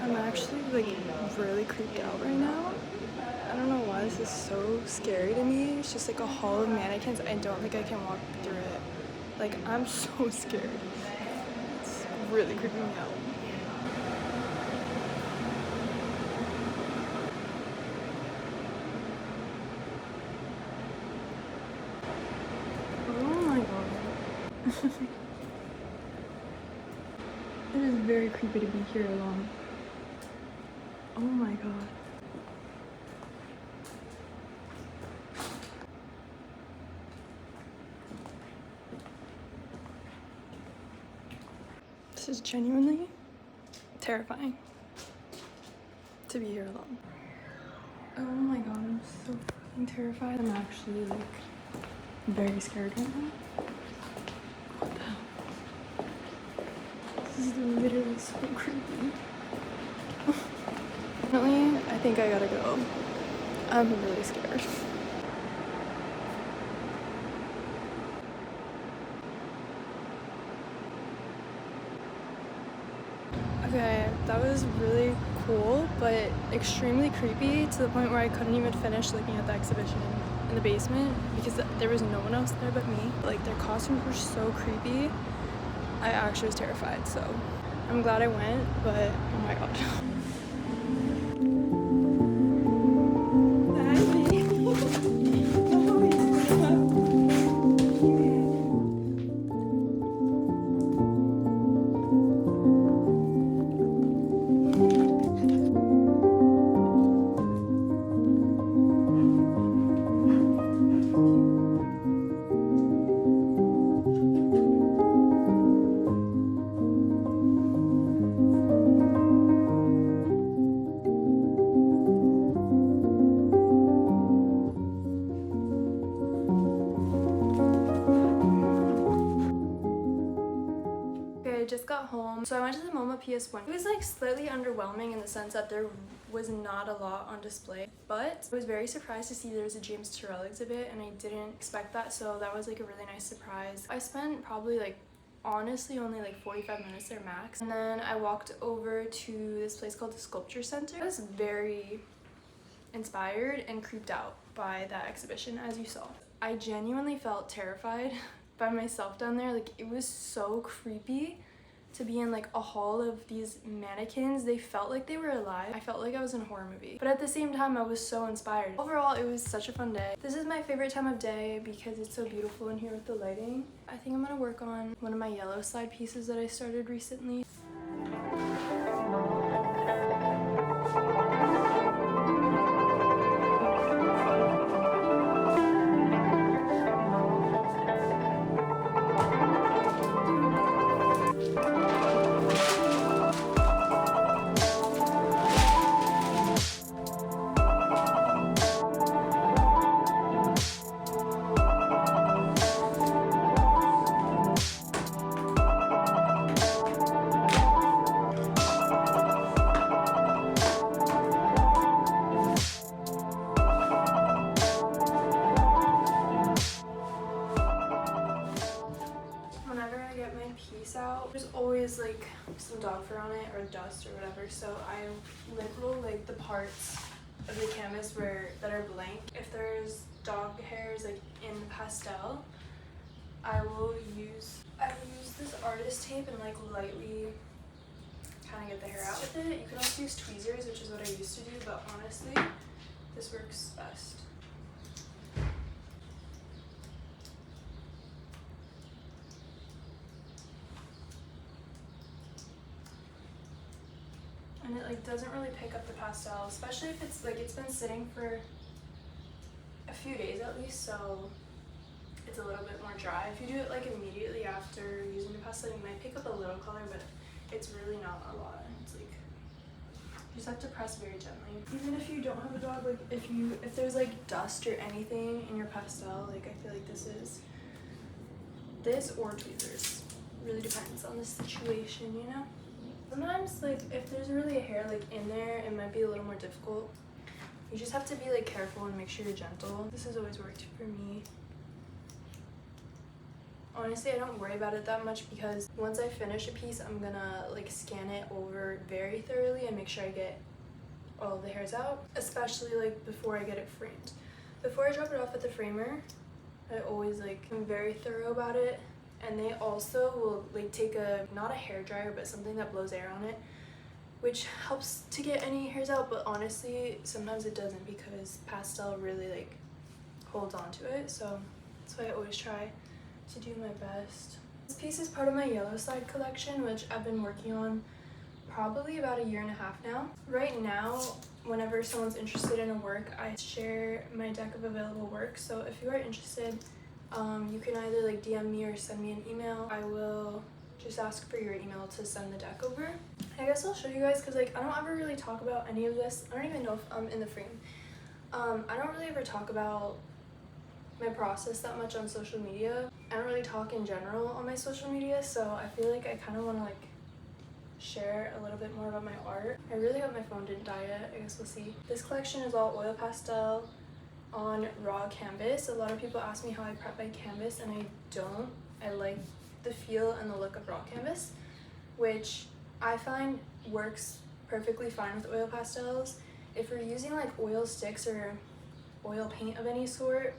I'm actually like really creeped out right now. I don't know why this is so scary to me. It's just like a hall of mannequins. I don't think I can walk through it. Like, I'm so scared. It's really creeping me out. Oh my god. It is very creepy to be here alone. Oh my god. This is genuinely terrifying to be here alone. Oh my god, I'm so fucking terrified. I'm actually like very scared right now. What the hell? This is literally so creepy. Definitely, I think I gotta go. I'm really scared. Okay, that was really cool, but extremely creepy to the point where I couldn't even finish looking at the exhibition in the basement because there was no one else there but me. Like, their costumes were so creepy. I actually was terrified, so I'm glad I went, but oh my god. I just got home, so I went to the MoMA PS1. It was like slightly underwhelming in the sense that there was not a lot on display, but I was very surprised to see there was a James Turrell exhibit, and I didn't expect that, so that was like a really nice surprise. I spent probably like honestly only like 45 minutes there max, and then I walked over to this place called the Sculpture Center. I was very inspired and creeped out by that exhibition, as you saw. I genuinely felt terrified by myself down there. Like, it was so creepy to be in like a hall of these mannequins. They felt like they were alive. I felt like I was in a horror movie, but at the same time I was so inspired. Overall, it was such a fun day. This is my favorite time of day because it's so beautiful in here with the lighting. I think I'm gonna work on one of my yellow slide pieces that I started recently. Out, there's always like some dog fur on it or dust or whatever, so I label like the parts of the canvas that are blank. If there's dog hairs like in the pastel, I will use this artist tape and like lightly kind of get the hair out with it. You can also use tweezers, which is what I used to do, but honestly this works best. And it like doesn't really pick up the pastel, especially if it's like it's been sitting for a few days at least, so it's a little bit more dry. If you do it like immediately after using the pastel, you might pick up a little color, but it's really not a lot. It's like you just have to press very gently. Even if you don't have a dog, like if there's like dust or anything in your pastel, like I feel like this or tweezers. Really depends on the situation, you know? Sometimes, like, if there's really a hair, like, in there, it might be a little more difficult. You just have to be, like, careful and make sure you're gentle. This has always worked for me. Honestly, I don't worry about it that much because once I finish a piece, I'm gonna like scan it over very thoroughly and make sure I get all of the hairs out, especially like before I get it framed. Before I drop it off at the framer, I always like am very thorough about it, and they also will like take a, not a hair dryer, but something that blows air on it, which helps to get any hairs out, but honestly sometimes it doesn't because pastel really like holds on to it, so that's why I always try to do my best. This piece is part of my Yellow Slide collection, which I've been working on probably about a year and a half now. Right now, whenever someone's interested in a work, I share my deck of available work, so if you are interested, you can either like DM me or send me an email. I will just ask for your email to send the deck over. I guess I'll show you guys because like I don't ever really talk about any of this. I don't even know if I'm in the frame. I don't really ever talk about my process that much on social media. I don't really talk in general on my social media, so I feel like I kind of want to like share a little bit more about my art. I really hope my phone didn't die yet. I guess we'll see. This collection is all oil pastel on raw canvas. A lot of people ask me how I prep my canvas, and I don't. I like the feel and the look of raw canvas, which I find works perfectly fine with oil pastels. If you're using like oil sticks or oil paint of any sort,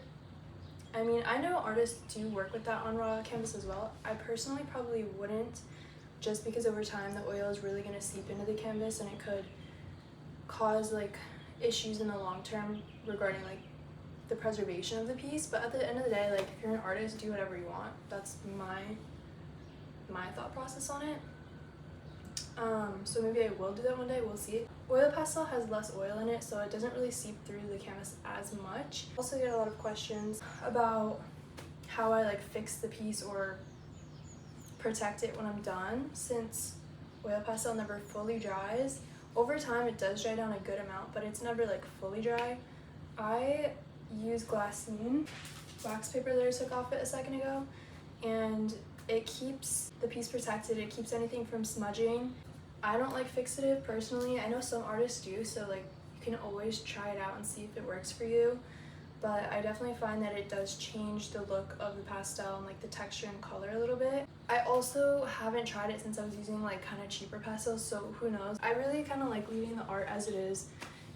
I mean, I know artists do work with that on raw canvas as well. I personally probably wouldn't, just because over time the oil is really going to seep into the canvas and it could cause like issues in the long term regarding like the preservation of the piece. But at the end of the day, like if you're an artist, do whatever you want. That's my thought process on it. So maybe I will do that one day, we'll see. Oil pastel has less oil in it, so it doesn't really seep through the canvas as much. Also get a lot of questions about how I like fix the piece or protect it when I'm done. Since oil pastel never fully dries, over time it does dry down a good amount, but it's never like fully dry. I use glassine wax paper that I took off it a second ago, and it keeps the piece protected. It keeps anything from smudging. I don't like fixative personally. I know some artists do, so like you can always try it out and see if it works for you. But I definitely find that it does change the look of the pastel and like the texture and color a little bit. I also haven't tried it since I was using like kind of cheaper pastels, so who knows. I really kind of like leaving the art as it is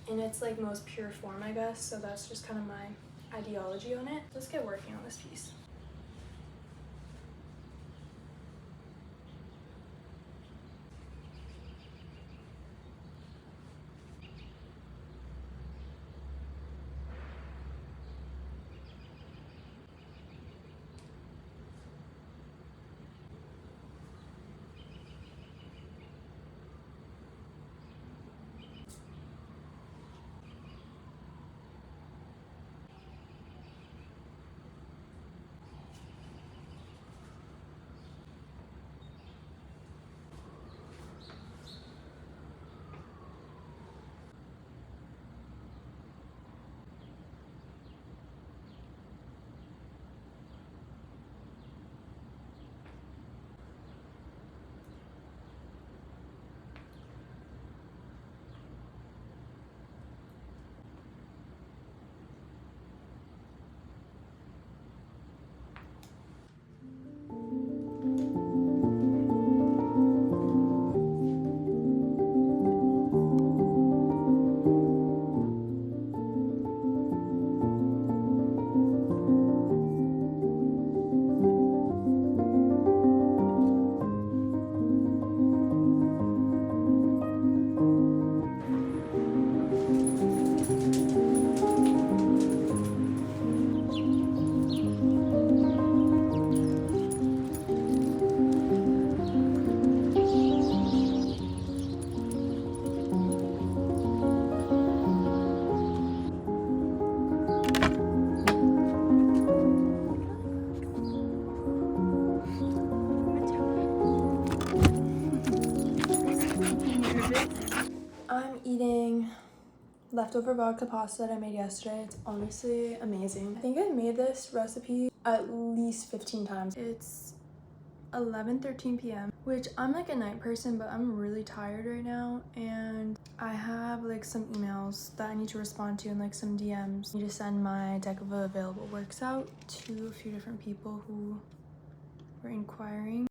in its like most pure form, I guess. So that's just kind of my ideology on it. Let's get working on this piece. I'm eating leftover vodka pasta that I made yesterday. It's honestly amazing. I think I made this recipe at least 15 times. It's 11:13 p.m., which I'm like a night person, but I'm really tired right now, and I have like some emails that I need to respond to and like some DMs. I need to send my deck of available works out to a few different people who for inquiring.